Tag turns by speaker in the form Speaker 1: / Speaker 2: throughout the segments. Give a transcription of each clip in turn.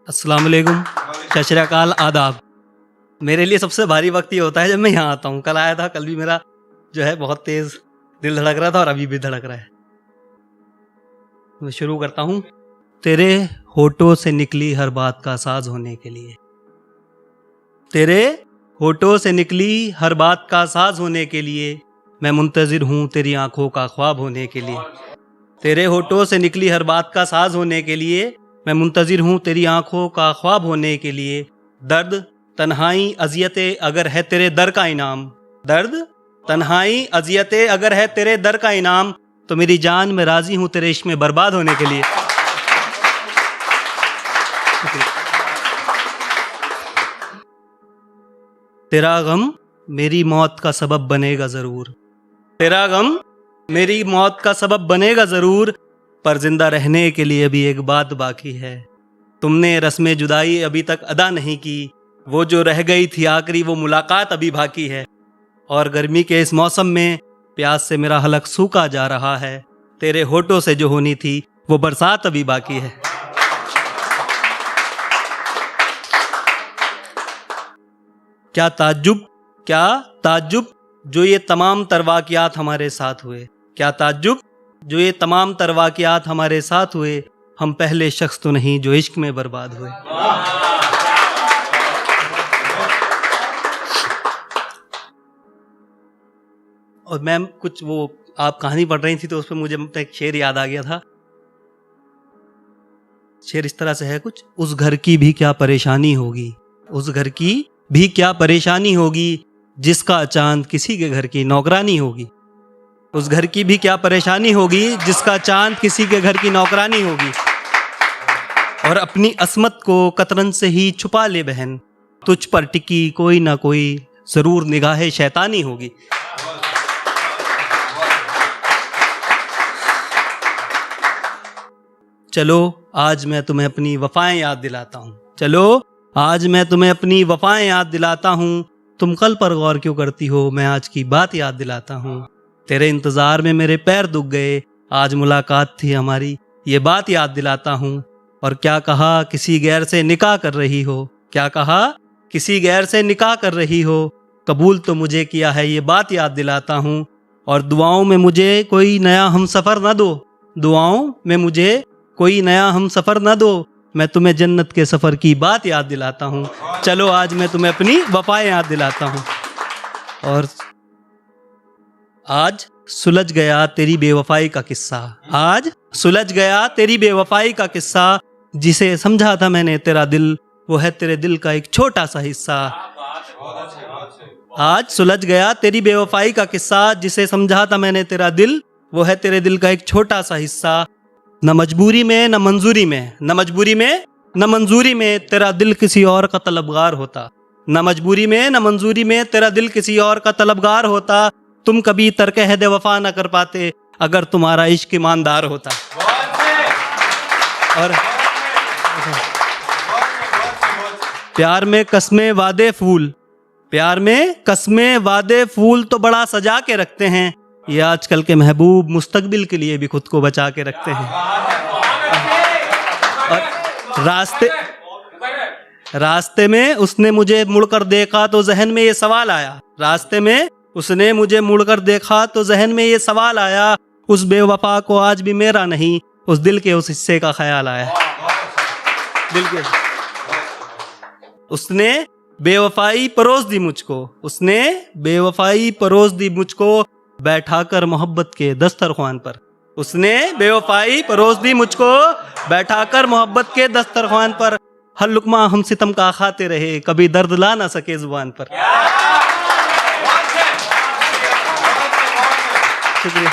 Speaker 1: अस्सलाम वालेकुम, सत श्री अकाल, आदाब। मेरे लिए सबसे भारी वक्त ये होता है जब मैं यहाँ आता हूँ। कल आया था, कल भी मेरा जो है बहुत तेज दिल धड़क रहा था और अभी भी धड़क रहा है। मैं शुरू करता हूँ। तेरे होठों से निकली हर बात का साज होने के लिए, तेरे होठों से निकली हर बात का साज होने के लिए, मैं मुंतजिर हूँ तेरी आंखों का ख्वाब होने के लिए। तेरे होठों से निकली हर बात का साज होने के लिए, मैं मुंतजिर हूँ तेरी आंखों का ख्वाब होने के लिए। दर्द तन्हाई अजियते अगर है तेरे दर का इनाम, दर्द तन्हाई अजियते अगर है तेरे दर का इनाम, तो मेरी जान मैं राजी हूँ तेरे इश्क में बर्बाद होने के लिए। तेरा गम मेरी मौत का सबब बनेगा जरूर, तेरा गम मेरी मौत का सबब बनेगा जरूर, पर जिंदा रहने के लिए अभी एक बात बाकी है। तुमने रस्म जुदाई अभी तक अदा नहीं की, वो जो रह गई थी आखिरी वो मुलाकात अभी बाकी है। और गर्मी के इस मौसम में प्यास से मेरा हलक सूखा जा रहा है, तेरे होठों से जो होनी थी वो बरसात अभी बाकी है। क्या ताज्जुब जो ये तमाम तरवाकियात हमारे साथ हुए, क्या ताज्जुब जो ये तमाम तरवाकियात हमारे साथ हुए, हम पहले शख्स तो नहीं जो इश्क में बर्बाद हुए। और मैम कुछ वो आप कहानी पढ़ रही थी तो उस पर मुझे एक शेर याद आ गया था। शेर इस तरह से है कुछ, उस घर की भी क्या परेशानी होगी, उस घर की भी क्या परेशानी होगी, जिसका चांद किसी के घर की नौकरानी होगी। उस घर की भी क्या परेशानी होगी, जिसका चांद किसी के घर की नौकरानी होगी। और अपनी असमत को कतरन से ही छुपा ले बहन, तुझ पर टिकी कोई ना कोई जरूर निगाहे शैतानी होगी। चलो आज मैं तुम्हें अपनी वफाएं याद दिलाता हूँ, चलो आज मैं तुम्हें अपनी वफाएं याद दिलाता हूँ। तुम कल पर गौर क्यों करती हो, मैं आज की बात याद दिलाता हूँ। तेरे इंतजार में मेरे पैर दुख गए, आज मुलाकात थी हमारी ये बात याद दिलाता हूँ। और क्या कहा किसी गैर से निकाह कर रही हो, क्या कहा किसी गैर से निकाह कर रही हो, कबूल तो मुझे किया है ये बात याद दिलाता हूँ। और दुआओं में मुझे कोई नया हम सफ़र न दो, दुआओं में मुझे कोई नया हम सफ़र न दो, मैं तुम्हें जन्नत के सफ़र की बात याद दिलाता हूँ। चलो आज मैं तुम्हें अपनी वफाएं याद दिलाता हूँ। और आज सुलझ गया तेरी बेवफाई का किस्सा, आज सुलझ गया तेरी बेवफाई का किस्सा, जिसे समझा था मैंने तेरा दिल वो है तेरे दिल का एक छोटा सा हिस्सा। आज सुलझ गया तेरी बेवफाई का किस्सा, जिसे समझा था मैंने तेरा दिल वो है तेरे दिल का एक छोटा सा हिस्सा। न मजबूरी में न मंजूरी में, न मजबूरी में न मंजूरी में तेरा दिल किसी और का तलबगार होता, न मजबूरी में न मंजूरी में तेरा दिल किसी और का तलबगार होता। तुम कभी तर्क हद वफा न कर पाते अगर तुम्हारा इश्क ईमानदार होता। और प्यार में कस्में वादे फूल, प्यार में कस्में वादे फूल तो बड़ा सजा के रखते हैं, ये आजकल के महबूब मुस्तकबिल के लिए भी खुद को बचा के रखते हैं। और रास्ते में उसने मुझे मुड़कर देखा तो जहन में ये सवाल आया, रास्ते में उसने मुझे मुड़कर देखा तो जहन में ये सवाल आया, उस बेवफा को आज भी मेरा नहीं उस दिल के उस हिस्से का ख्याल आया। दिल के उसने बेवफाई परोस दी मुझको, उसने बेवफाई परोस दी मुझको, बैठाकर मोहब्बत के दस्तरख्वान पर, उसने बेवफाई परोस दी मुझको, बैठाकर मोहब्बत के दस्तरख्वान पर। हर लुकमा हम सितम का खाते रहे, कभी दर्द ला ना सके जुबान पर। शुक्रिया।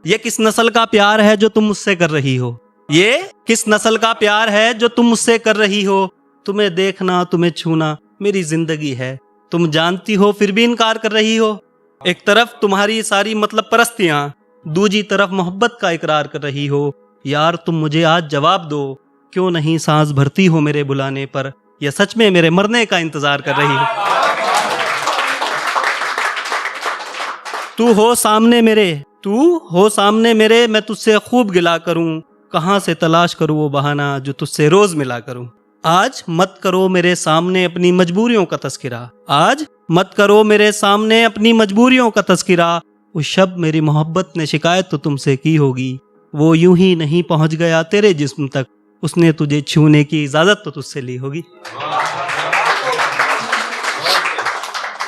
Speaker 1: ये किस नस्ल का प्यार है जो तुम मुझसे कर रही हो, ये किस नस्ल का प्यार है जो तुम मुझसे कर रही हो। तुम्हें देखना तुम्हें छूना मेरी जिंदगी है, तुम जानती हो फिर भी इनकार कर रही हो। एक तरफ तुम्हारी सारी मतलब परस्तियां, दूसरी तरफ मोहब्बत का इकरार कर रही हो। यार तुम मुझे आज जवाब दो, क्यों नहीं सांस भरती हो मेरे बुलाने पर, या सच में मेरे मरने का इंतजार कर रही हो। तू हो सामने मेरे, मैं तुझसे खूब गिला करूं, कहाँ से तलाश करूँ वो बहाना जो तुझसे रोज मिला करूँ। आज मत करो मेरे सामने अपनी मजबूरियों का तस्करा, आज मत करो मेरे सामने अपनी मजबूरियों का तस्करा। उस शब मेरी मोहब्बत ने शिकायत तो तुमसे की होगी, वो यूं ही नहीं पहुंच गया तेरे जिस्म तक, उसने तुझे छूने की इजाजत तो तुझसे ली होगी।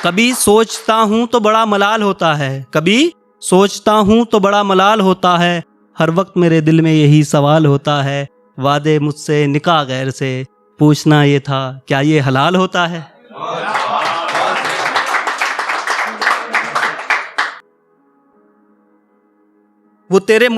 Speaker 1: कभी सोचता हूं तो बड़ा मलाल होता है, कभी सोचता हूं तो बड़ा मलाल होता है, हर वक्त मेरे दिल में यही सवाल होता है, वादे मुझसे निकाह गैर से, पूछना ये था क्या ये हलाल होता है। वो तेरे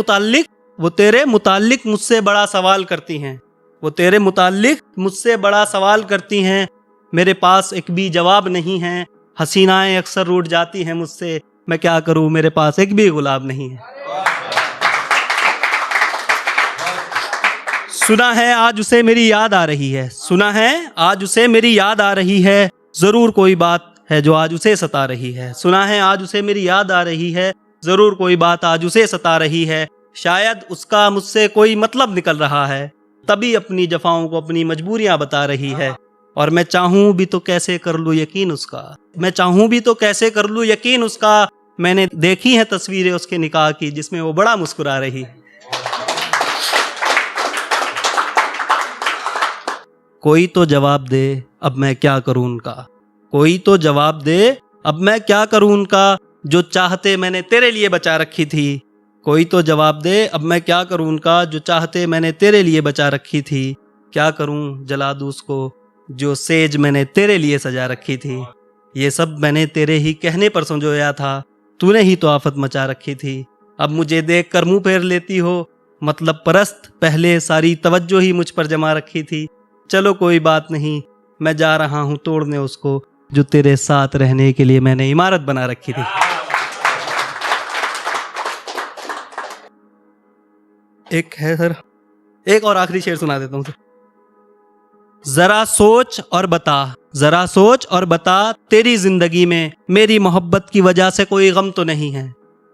Speaker 1: मुताल्लिक मुझसे बड़ा सवाल करती हैं, वो तेरे मुताल्लिक मुझसे बड़ा सवाल करती हैं, मेरे पास एक भी जवाब नहीं है, हसीनाएं अक्सर रूठ जाती हैं मुझसे, मैं क्या करूं मेरे पास एक भी गुलाब नहीं है। सुना है आज उसे मेरी याद आ रही है, सुना है आज उसे मेरी याद आ रही है, जरूर कोई बात है जो आज उसे सता रही है। सुना है आज उसे मेरी याद आ रही है, जरूर कोई बात आज उसे सता रही है, शायद उसका मुझसे कोई मतलब निकल रहा है, तभी अपनी जफाओं को अपनी मजबूरियां बता रही है। और मैं चाहूं भी तो कैसे कर लूं यकीन उसका, मैं चाहूं भी तो कैसे कर लूं यकीन उसका, मैंने देखी है तस्वीरें उसके निकाह की जिसमें वो बड़ा मुस्कुरा रही है। कोई तो जवाब दे अब मैं क्या करूं उनका, कोई तो जवाब दे अब मैं क्या करूं उनका, जो चाहते मैंने तेरे लिए बचा रखी थी। कोई तो जवाब दे अब मैं क्या करूं उनका, जो चाहते मैंने तेरे लिए बचा रखी थी। क्या करूं जला दूं उसको जो सेज मैंने तेरे लिए सजा रखी थी। ये सब मैंने तेरे ही कहने पर संजोया था, तूने ही तो आफत मचा रखी थी। अब मुझे देख कर मुंह फेर लेती हो, मतलब परस्त पहले सारी तवज्जो ही मुझ पर जमा रखी थी। चलो कोई बात नहीं, मैं जा रहा हूं तोड़ने उसको जो तेरे साथ रहने के लिए मैंने इमारत बना रखी थी। एक है सर, एक और आखिरी शेर सुना देता हूं सर। जरा सोच और बता, जरा सोच और बता, तेरी जिंदगी में मेरी मोहब्बत की वजह से कोई गम तो नहीं है।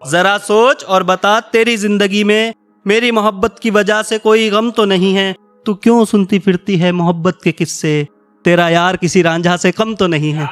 Speaker 1: जरा सोच और बता, तेरी जिंदगी में मेरी मोहब्बत की वजह से कोई गम तो नहीं है। तू क्यों सुनती फिरती है मोहब्बत के किस्से, तेरा यार किसी रांझा से कम तो नहीं है।